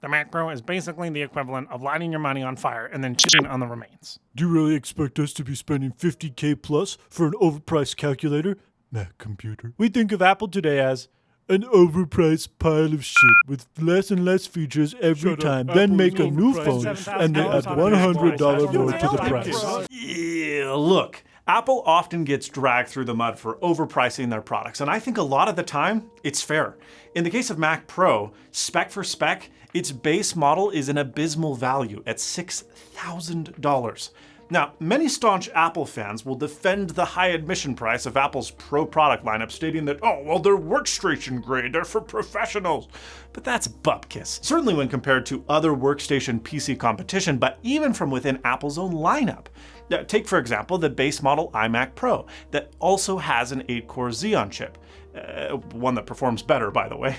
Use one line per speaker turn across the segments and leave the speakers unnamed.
The Mac Pro is basically the equivalent of lighting your money on fire and then cheating on the remains.
Do you really expect us to be spending $50K plus for an overpriced calculator? Mac computer. We think of Apple today as an overpriced pile of shit with less and less features every time, then make a new phone and they add $100 more to the price.
Yeah, look, Apple often gets dragged through the mud for overpricing their products, and I think a lot of the time, it's fair. In the case of Mac Pro, spec for spec, its base model is an abysmal value at $6,000. Now, many staunch Apple fans will defend the high admission price of Apple's Pro product lineup, stating that, oh, well, they're workstation grade, they're for professionals. But that's bupkis, certainly when compared to other workstation PC competition, but even from within Apple's own lineup. Now, take, for example, the base model iMac Pro that also has an 8-core Xeon chip. One that performs better, by the way.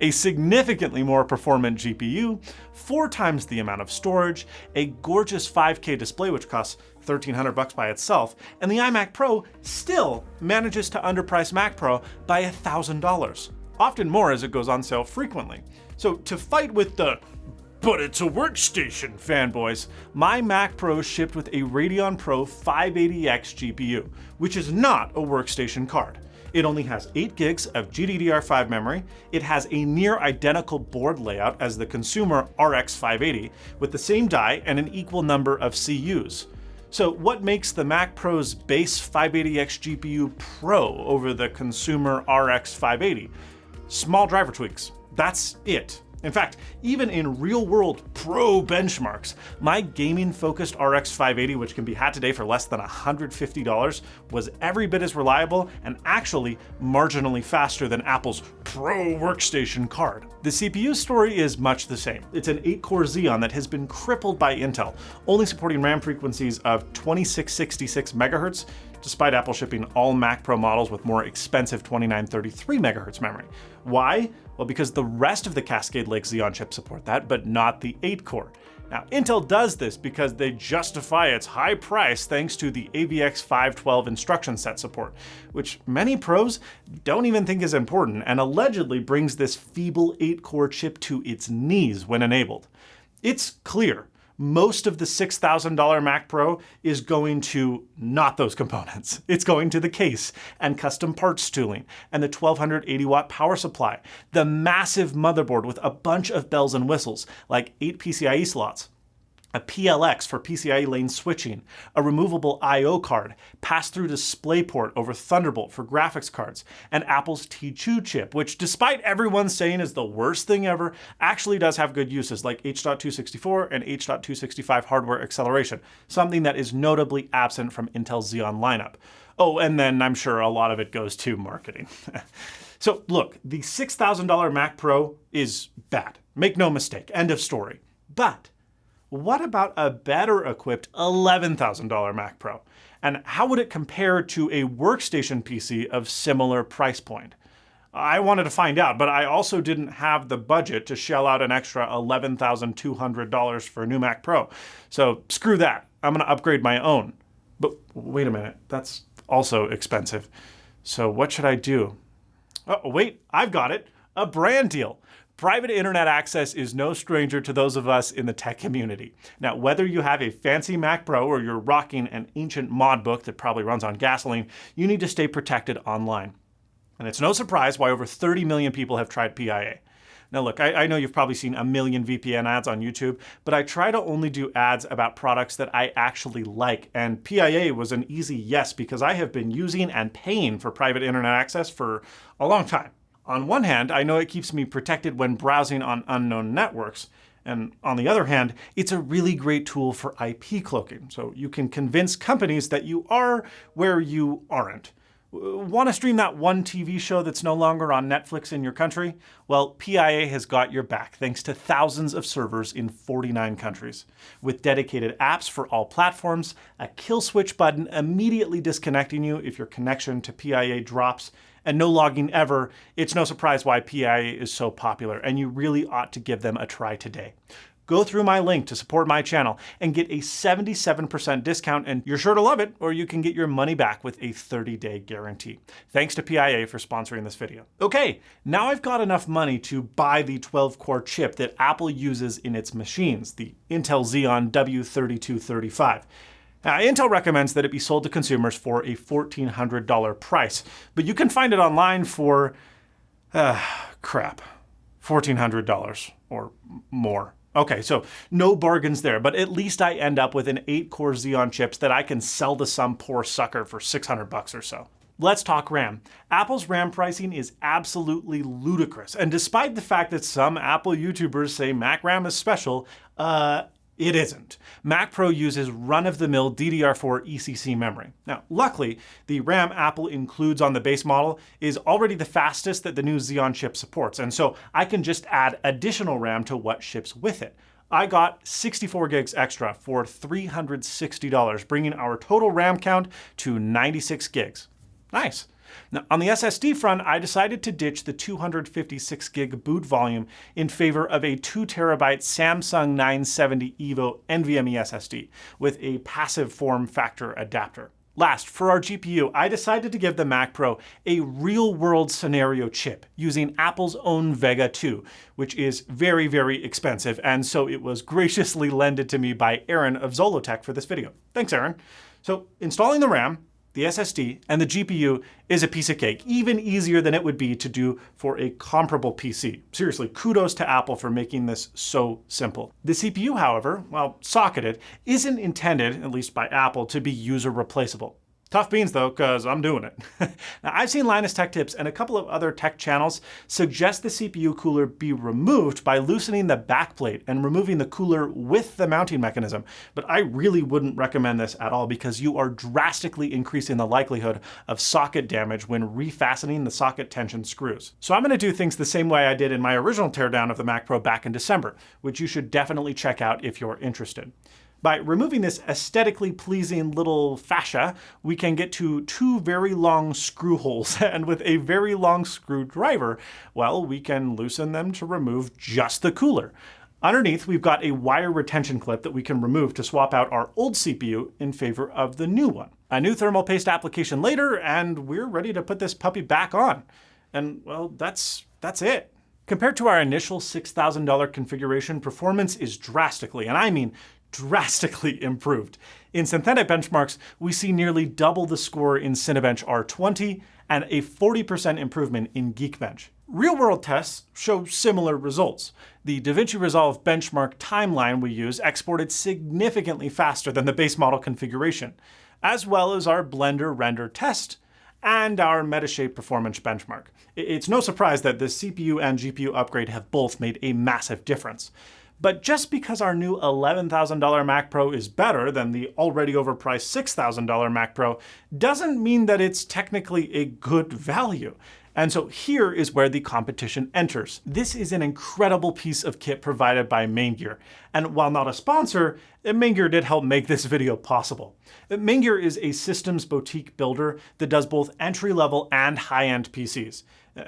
A significantly more performant GPU, 4 times the amount of storage, a gorgeous 5K display which costs $1,300 by itself, and the iMac Pro still manages to underprice Mac Pro by $1,000, often more as it goes on sale frequently. So to fight with the "but it's a workstation" fanboys, my Mac Pro shipped with a Radeon Pro 580X GPU, which is not a workstation card. It only has 8 gigs of GDDR5 memory. It has a near identical board layout as the consumer RX 580 with the same die and an equal number of CUs. So what makes the Mac Pro's base 580X GPU Pro over the consumer RX 580? Small driver tweaks. That's it. In fact, even in real-world pro benchmarks, my gaming-focused RX 580, which can be had today for less than $150, was every bit as reliable and actually marginally faster than Apple's Pro workstation card. The CPU story is much the same. It's an 8-core Xeon that has been crippled by Intel, only supporting RAM frequencies of 2666 MHz, despite Apple shipping all Mac Pro models with more expensive 2933 MHz memory. Why? Well, because the rest of the Cascade Lake Xeon chips support that, but not the 8-core. Now, Intel does this because they justify its high price thanks to the AVX 512 instruction set support, which many pros don't even think is important and allegedly brings this feeble 8-core chip to its knees when enabled. It's clear most of the $6,000 Mac Pro is going to not those components. It's going to the case and custom parts tooling and the 1280 watt power supply, the massive motherboard with a bunch of bells and whistles like 8 PCIe slots, a PLX for PCIe lane switching, a removable I/O card, pass-through DisplayPort over Thunderbolt for graphics cards, and Apple's T2 chip, which despite everyone saying is the worst thing ever, actually does have good uses like H.264 and H.265 hardware acceleration, something that is notably absent from Intel's Xeon lineup. Oh, and then I'm sure a lot of it goes to marketing. So look, the $6,000 Mac Pro is bad. Make no mistake, end of story. But what about a better equipped $11,000 Mac Pro? And how would it compare to a workstation PC of similar price point? I wanted to find out, but I also didn't have the budget to shell out an extra $11,200 for a new Mac Pro. So screw that, I'm gonna upgrade my own. But wait a minute, that's also expensive. So what should I do? Oh, wait, I've got it, a brand deal. Private internet access is no stranger to those of us in the tech community. Now, whether you have a fancy Mac Pro or you're rocking an ancient mod book that probably runs on gasoline, you need to stay protected online. And it's no surprise why over 30 million people have tried PIA. Now look, I know you've probably seen a million VPN ads on YouTube, but I try to only do ads about products that I actually like, and PIA was an easy yes because I have been using and paying for private internet access for a long time. On one hand, I know it keeps me protected when browsing on unknown networks. And on the other hand, it's a really great tool for IP cloaking. So you can convince companies that you are where you aren't. Want to stream that one TV show that's no longer on Netflix in your country? Well, PIA has got your back thanks to thousands of servers in 49 countries. With dedicated apps for all platforms, a kill switch button immediately disconnecting you if your connection to PIA drops, and no logging ever, it's no surprise why PIA is so popular, and you really ought to give them a try today. go through my link to support my channel and get a 77% discount, and you're sure to love it, or you can get your money back with a 30-day guarantee. Thanks to PIA for sponsoring this video. Okay, now I've got enough money to buy the 12-core chip that Apple uses in its machines, the Intel Xeon W3235. Now, Intel recommends that it be sold to consumers for a $1,400 price, but you can find it online for, $1,400 or more. Okay, so no bargains there, but at least I end up with an 8-core Xeon chips that I can sell to some poor sucker for $600 or so. Let's talk RAM. Apple's RAM pricing is absolutely ludicrous, and despite the fact that some Apple YouTubers say Mac RAM is special, it isn't. Mac Pro uses run-of-the-mill DDR4 ECC memory. Now, luckily, the RAM Apple includes on the base model is already the fastest that the new Xeon chip supports, and so I can just add additional RAM to what ships with it. I got 64 gigs extra for $360, bringing our total RAM count to 96 gigs. Nice. Now, on the SSD front, I decided to ditch the 256 gig boot volume in favor of a 2 terabyte Samsung 970 EVO NVMe SSD with a passive form factor adapter. Last, for our GPU, I decided to give the Mac Pro a real-world scenario chip using Apple's own Vega 2, which is very, very expensive, and so it was graciously lended to me by Aaron of Zollotech for this video. Thanks, Aaron. So, installing the RAM, the SSD, and the GPU is a piece of cake, even easier than it would be to do for a comparable PC. Seriously, kudos to Apple for making this so simple. The CPU, however, while socketed, isn't intended, at least by Apple, to be user replaceable. Tough beans though, because I'm doing it. Now, I've seen Linus Tech Tips and a couple of other tech channels suggest the CPU cooler be removed by loosening the backplate and removing the cooler with the mounting mechanism. But I really wouldn't recommend this at all because you are drastically increasing the likelihood of socket damage when refastening the socket tension screws. So I'm going to do things the same way I did in my original teardown of the Mac Pro back in December, which you should definitely check out if you're interested. By removing this aesthetically pleasing little fascia, we can get to 2 very long screw holes, and with a very long screwdriver, well, we can loosen them to remove just the cooler. Underneath, we've got a wire retention clip that we can remove to swap out our old CPU in favor of the new one. A new thermal paste application later, and we're ready to put this puppy back on. And, well, that's it. Compared to our initial $6,000 configuration, performance is drastically, and I mean drastically improved. In synthetic benchmarks, we see nearly double the score in Cinebench R20 and a 40% improvement in Geekbench. Real-world tests show similar results. The DaVinci Resolve benchmark timeline we use exported significantly faster than the base model configuration, as well as our Blender render test and our Metashape performance benchmark. It's no surprise that the CPU and GPU upgrade have both made a massive difference. But just because our new $11,000 Mac Pro is better than the already overpriced $6,000 Mac Pro doesn't mean that it's technically a good value. And so here is where the competition enters. This is an incredible piece of kit provided by Maingear. And while not a sponsor, Maingear did help make this video possible. Maingear is a systems boutique builder that does both entry-level and high-end PCs.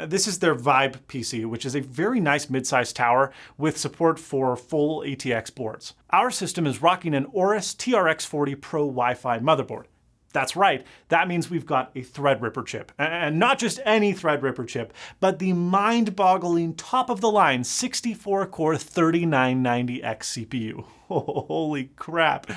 This is their Vibe PC, which is a very nice mid-sized tower with support for full ATX boards. Our system is rocking an Aorus TRX40 Pro Wi-Fi motherboard. That's right, that means we've got a Threadripper chip. And not just any Threadripper chip, but the mind-boggling top-of-the-line 64-core 3990X CPU. Holy crap.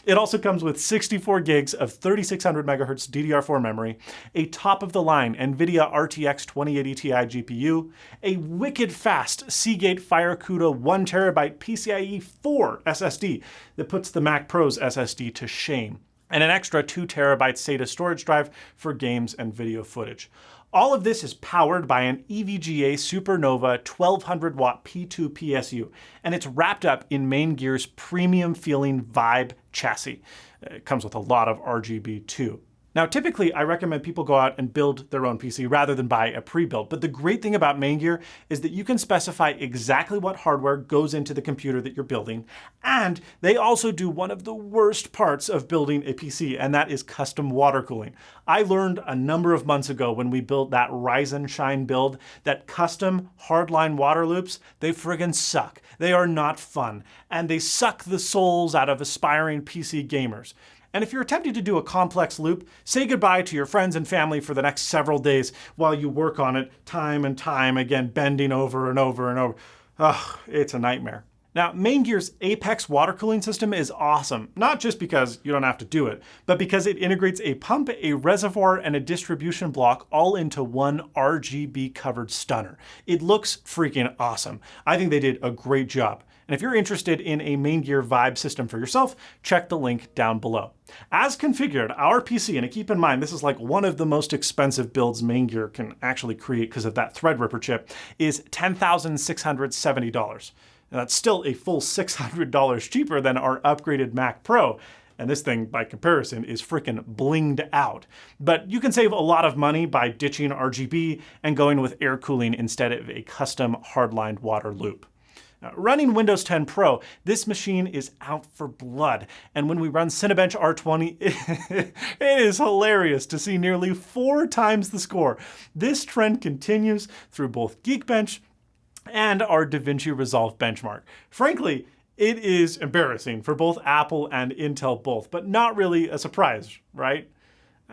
It also comes with 64 gigs of 3600 megahertz DDR4 memory, a top-of-the-line NVIDIA RTX 2080 Ti GPU, a wicked fast Seagate FireCuda 1 terabyte PCIe 4 SSD that puts the Mac Pro's SSD to shame, and an extra 2 terabyte SATA storage drive for games and video footage. All of this is powered by an EVGA Supernova 1200 watt P2 PSU, and it's wrapped up in Maingear's premium feeling Vibe chassis. It comes with a lot of RGB too. Now, typically, I recommend people go out and build their own PC rather than buy a pre-built. But the great thing about Maingear is that you can specify exactly what hardware goes into the computer that you're building. And they also do one of the worst parts of building a PC, and that is custom water cooling. I learned a number of months ago when we built that Ryzen Shine build that custom hardline water loops, they friggin' suck. They are not fun, and they suck the souls out of aspiring PC gamers. And if you're attempting to do a complex loop, say goodbye to your friends and family for the next several days while you work on it time and time again, bending over and over and over. Ugh, it's a nightmare. Now, Maingear's Apex water cooling system is awesome, not just because you don't have to do it, but because it integrates a pump, a reservoir, and a distribution block all into one RGB covered stunner. It looks freaking awesome. I think they did a great job. And if you're interested in a Maingear Vibe system for yourself, check the link down below. As configured, our PC, and keep in mind, this is like one of the most expensive builds Maingear can actually create because of that Threadripper chip, is $10,670. Now, that's still a full $600 cheaper than our upgraded Mac Pro. And this thing, by comparison, is freaking blinged out. But you can save a lot of money by ditching RGB and going with air cooling instead of a custom hardlined water loop. Now, running Windows 10 Pro, this machine is out for blood. And when we run Cinebench R20, it is hilarious to see nearly 4 times the score. This trend continues through both Geekbench and our DaVinci Resolve benchmark. Frankly, it is embarrassing for both Apple and Intel both, but not really a surprise, right?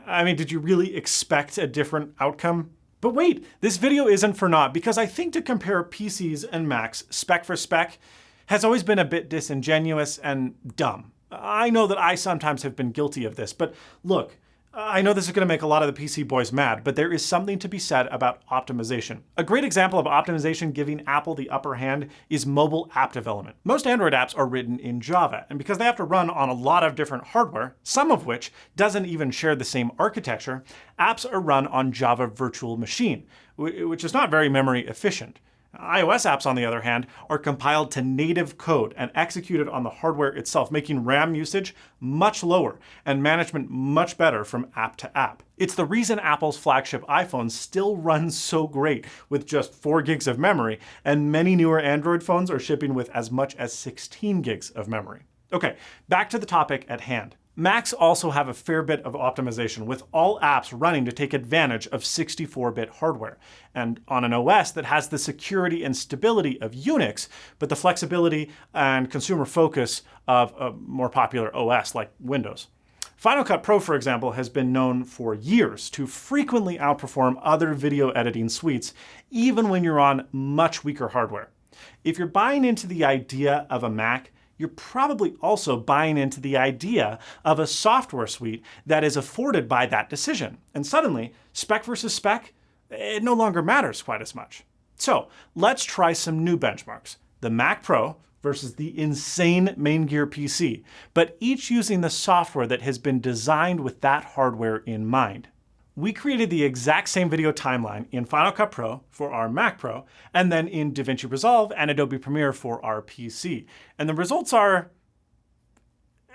I mean, did you really expect a different outcome? But wait, this video isn't for naught, because I think to compare PCs and Macs spec for spec has always been a bit disingenuous and dumb. I know that I sometimes have been guilty of this, but look, I know this is going to make a lot of the PC boys mad, but there is something to be said about optimization. A great example of optimization giving Apple the upper hand is mobile app development. Most Android apps are written in Java, and because they have to run on a lot of different hardware, some of which doesn't even share the same architecture, apps are run on Java Virtual Machine, which is not very memory efficient. iOS apps, on the other hand, are compiled to native code and executed on the hardware itself, making RAM usage much lower and management much better from app to app. It's the reason Apple's flagship iPhone still runs so great with just 4 gigs of memory, and many newer Android phones are shipping with as much as 16 gigs of memory. Okay, back to the topic at hand. Macs also have a fair bit of optimization, with all apps running to take advantage of 64-bit hardware, and on an OS that has the security and stability of Unix, but the flexibility and consumer focus of a more popular OS like Windows. Final Cut Pro, for example, has been known for years to frequently outperform other video editing suites, even when you're on much weaker hardware. If you're buying into the idea of a Mac, you're probably also buying into the idea of a software suite that is afforded by that decision. And suddenly, spec versus spec, it no longer matters quite as much. So let's try some new benchmarks. The Mac Pro versus the insane Maingear PC, but each using the software that has been designed with that hardware in mind. We created the exact same video timeline in Final Cut Pro for our Mac Pro, and then in DaVinci Resolve and Adobe Premiere for our PC. And the results are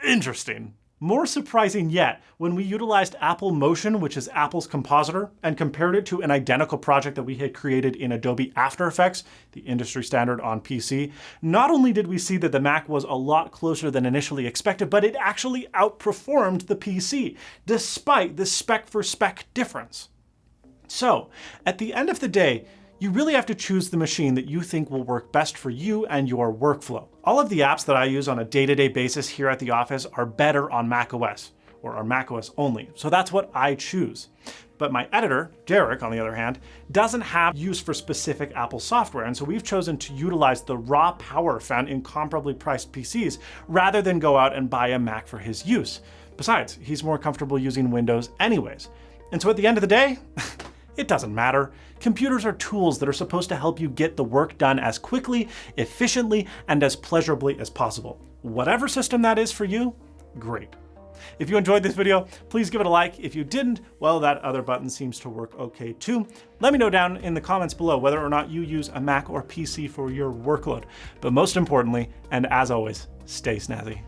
interesting. More surprising yet, when we utilized Apple Motion, which is Apple's compositor, and compared it to an identical project that we had created in Adobe After Effects, the industry standard on PC, not only did we see that the Mac was a lot closer than initially expected, but it actually outperformed the PC, despite the spec for spec difference. So, at the end of the day, you really have to choose the machine that you think will work best for you and your workflow. All of the apps that I use on a day-to-day basis here at the office are better on macOS, or are macOS only, so that's what I choose. But my editor, Derek, on the other hand, doesn't have use for specific Apple software, and so we've chosen to utilize the raw power found in comparably priced PCs rather than go out and buy a Mac for his use. Besides, he's more comfortable using Windows anyways. And so at the end of the day, it doesn't matter. Computers are tools that are supposed to help you get the work done as quickly, efficiently, and as pleasurably as possible. Whatever system that is for you, great. If you enjoyed this video, please give it a like. If you didn't, well, that other button seems to work okay too. Let me know down in the comments below whether or not you use a Mac or PC for your workload. But most importantly, and as always, stay snazzy.